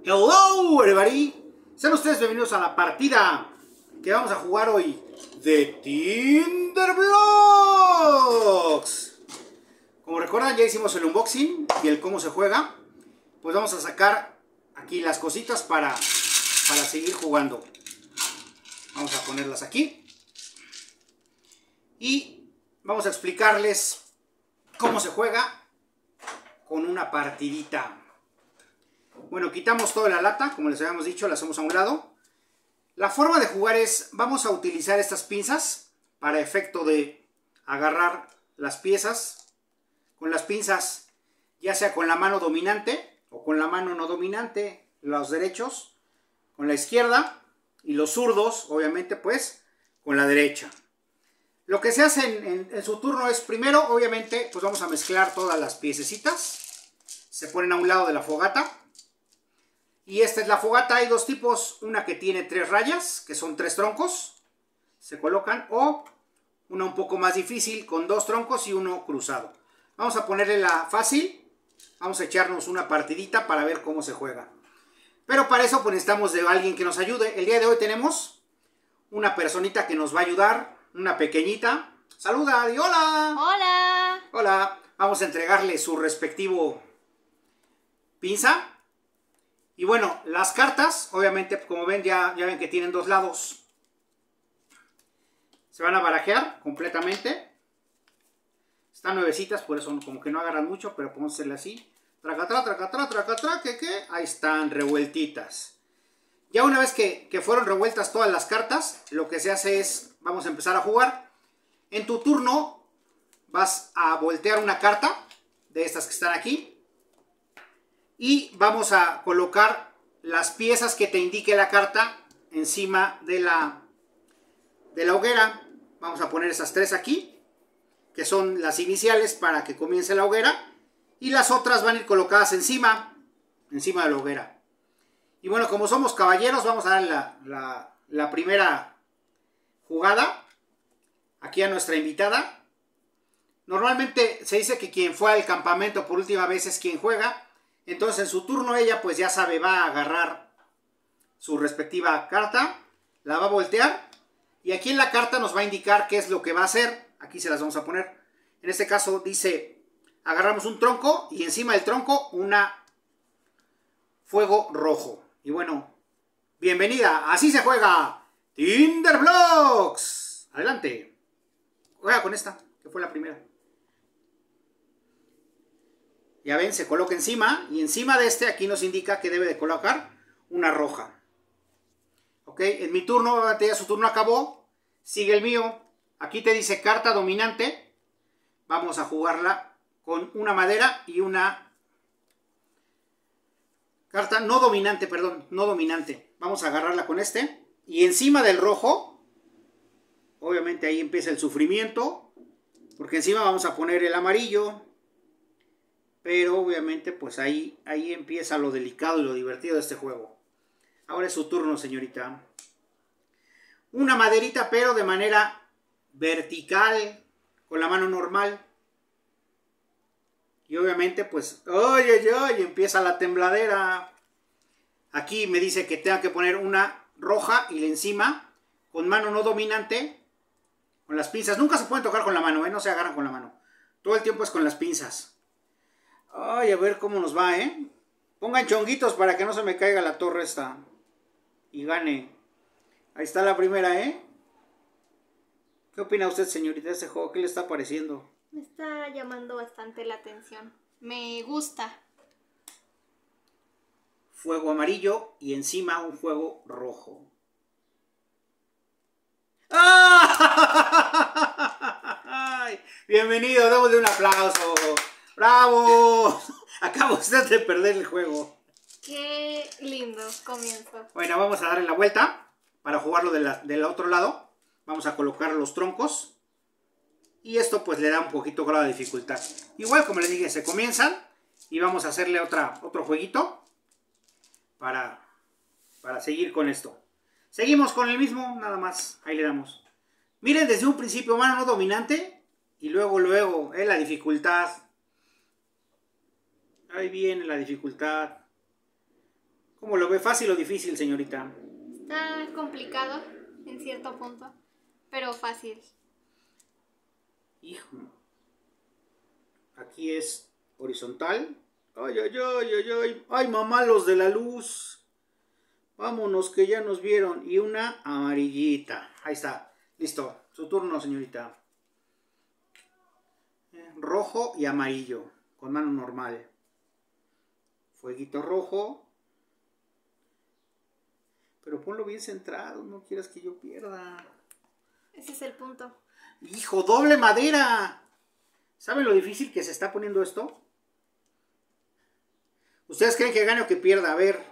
Hello everybody, sean ustedes bienvenidos a la partida que vamos a jugar hoy de Tinderblox. Como recuerdan, ya hicimos el unboxing y el cómo se juega. Pues vamos a sacar aquí las cositas para seguir jugando. Vamos a ponerlas aquí y vamos a explicarles cómo se juega con una partidita. Bueno, quitamos toda la lata, como les habíamos dicho, la hacemos a un lado. La forma de jugar es, vamos a utilizar estas pinzas para efecto de agarrar las piezas con las pinzas, ya sea con la mano dominante o con la mano no dominante, los derechos con la izquierda y los zurdos, obviamente, pues con la derecha. Lo que se hace en su turno es, primero, obviamente, pues vamos a mezclar todas las piececitas. Se ponen a un lado de la fogata. Y esta es la fogata, hay dos tipos, una que tiene 3 rayas, que son 3 troncos, se colocan, o una un poco más difícil, con 2 troncos y uno cruzado. Vamos a ponerle la fácil, vamos a echarnos una partidita para ver cómo se juega. Pero para eso pues necesitamos de alguien que nos ayude. El día de hoy tenemos una personita que nos va a ayudar, una pequeñita. Saluda, di hola. Hola. Hola, vamos a entregarle su respectivo pinza. Y bueno, las cartas, obviamente, como ven, ya ven que tienen 2 lados. Se van a barajear completamente. Están nuevecitas, por eso como que no agarran mucho, pero podemos hacerle así. Tracatrá, tracatrá, tracatrá, que. Ahí están, revueltitas. Ya una vez que fueron revueltas todas las cartas, lo que se hace es, vamos a empezar a jugar. En tu turno vas a voltear una carta de estas que están aquí. Y vamos a colocar las piezas que te indique la carta encima de la hoguera. Vamos a poner esas 3 aquí, que son las iniciales para que comience la hoguera. Y las otras van a ir colocadas encima de la hoguera. Y bueno, como somos caballeros, vamos a dar la primera jugada aquí a nuestra invitada. Normalmente se dice que quien fue al campamento por última vez es quien juega. Entonces en su turno ella pues ya sabe, va a agarrar su respectiva carta, la va a voltear y aquí en la carta nos va a indicar qué es lo que va a hacer. Aquí se las vamos a poner. En este caso dice, agarramos un tronco y encima del tronco una fuego rojo. Y bueno, bienvenida, así se juega Tinderblox. Adelante. Juega con esta, que fue la primera. Ya ven, se coloca encima y encima de este aquí nos indica que debe de colocar una roja. Ok, en mi turno, ya su turno acabó, sigue el mío. Aquí te dice carta dominante. Vamos a jugarla con una madera y una carta no dominante, perdón, no dominante. Vamos a agarrarla con este. Y encima del rojo, obviamente ahí empieza el sufrimiento, porque encima vamos a poner el amarillo. Pero obviamente pues ahí empieza lo delicado y lo divertido de este juego. Ahora es su turno, señorita. Una maderita, pero de manera vertical, con la mano normal. Y obviamente pues, ¡ay, ay, ay! Empieza la tembladera. Aquí me dice que tenga que poner una roja y encima, con mano no dominante, con las pinzas. Nunca se pueden tocar con la mano, no se agarran con la mano. Todo el tiempo es con las pinzas. Ay, a ver cómo nos va, Pongan chonguitos para que no se me caiga la torre esta. Y gane. Ahí está la primera, ¿Qué opina usted, señorita, de este juego? ¿Qué le está pareciendo? Me está llamando bastante la atención. Me gusta. Fuego amarillo y encima un fuego rojo. ¡Ay! Bienvenido, démosle un aplauso. ¡Bravo! Acaba usted de perder el juego. Qué lindo comienzo. Bueno, vamos a darle la vuelta para jugarlo del otro lado. Vamos a colocar los troncos. Y esto pues le da un poquito grado de dificultad. Igual como les dije, se comienzan. Y vamos a hacerle otro jueguito. Para seguir con esto. Seguimos con el mismo, nada más. Ahí le damos. Miren, desde un principio mano no dominante. Y luego la dificultad. Ahí viene la dificultad. ¿Cómo lo ve? ¿Fácil o difícil, señorita? Está complicado en cierto punto, pero fácil. Hijo. Aquí es horizontal. Ay, ay, ay, ay, ay. Ay, mamá, los de la luz. Vámonos que ya nos vieron. Y una amarillita. Ahí está. Listo. Su turno, señorita. Rojo y amarillo. Con mano normal. Fueguito rojo. Pero ponlo bien centrado. No quieras que yo pierda. Ese es el punto. ¡Hijo! ¡Doble madera! ¿Saben lo difícil que se está poniendo esto? ¿Ustedes creen que gane o que pierda? A ver,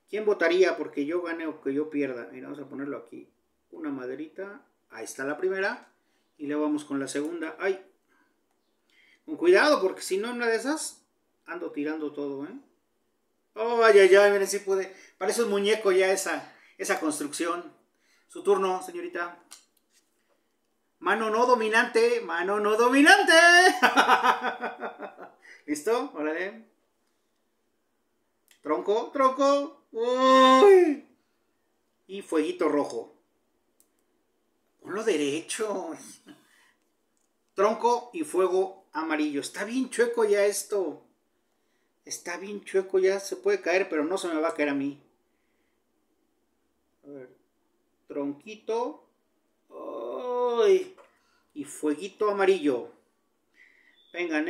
¿quién votaría porque yo gane o que yo pierda? Mira, vamos a ponerlo aquí. Una maderita. Ahí está la primera. Y luego vamos con la segunda. ¡Ay! Con cuidado, porque si no, en una de esas ando tirando todo, ¿eh? ¡Oh, ay, ay, ay! Miren, si pude. Parece un muñeco ya esa construcción. Su turno, señorita. Mano no dominante, mano no dominante. ¿Listo? Órale. Tronco, tronco. Uy. Y fueguito rojo. Ponlo derecho. Tronco y fuego amarillo. Está bien chueco ya esto. Está bien chueco ya. Se puede caer, pero no se me va a caer a mí. A ver. Tronquito. Uy. Y fueguito amarillo. Vengan,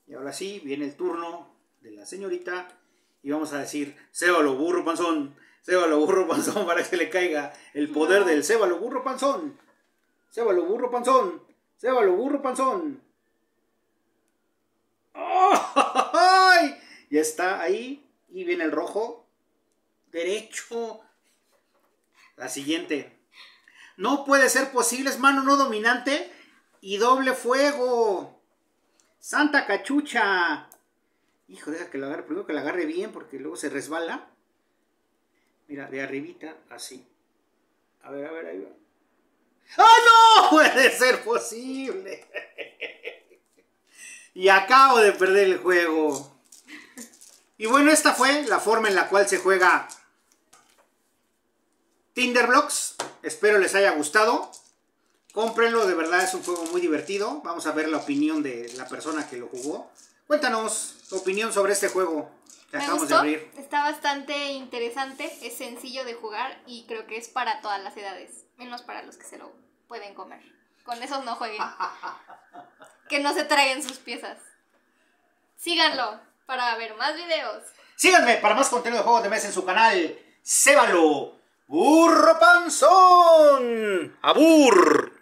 Y ahora sí, viene el turno de la señorita. Y vamos a decir, cébalo, burro panzón. Cébalo, burro panzón, para que le caiga el poder del cébalo, burro panzón. Cébalo, burro panzón. Cébalo, burro panzón. ¡Oh! Ya está ahí. Y viene el rojo. Derecho. La siguiente. No puede ser posible, es mano no dominante y doble fuego. Santa cachucha. Hijo, deja que la agarre, primero que la agarre bien porque luego se resbala. Mira, de arribita, así. A ver, ahí va. ¡Ah, no! Puede ser posible. Y acabo de perder el juego. Y bueno, esta fue la forma en la cual se juega Tinderblocks. Espero les haya gustado. Cómprenlo, de verdad es un juego muy divertido. Vamos a ver la opinión de la persona que lo jugó. Cuéntanos tu opinión sobre este juego que acabamos de abrir. Está bastante interesante, es sencillo de jugar y creo que es para todas las edades, menos para los que se lo pueden comer. Con esos no jueguen. Que no se traguen sus piezas. Síganlo para ver más videos. Síganme para más contenido de juegos de mesa en su canal. Cébalo, burro panzón. Abur.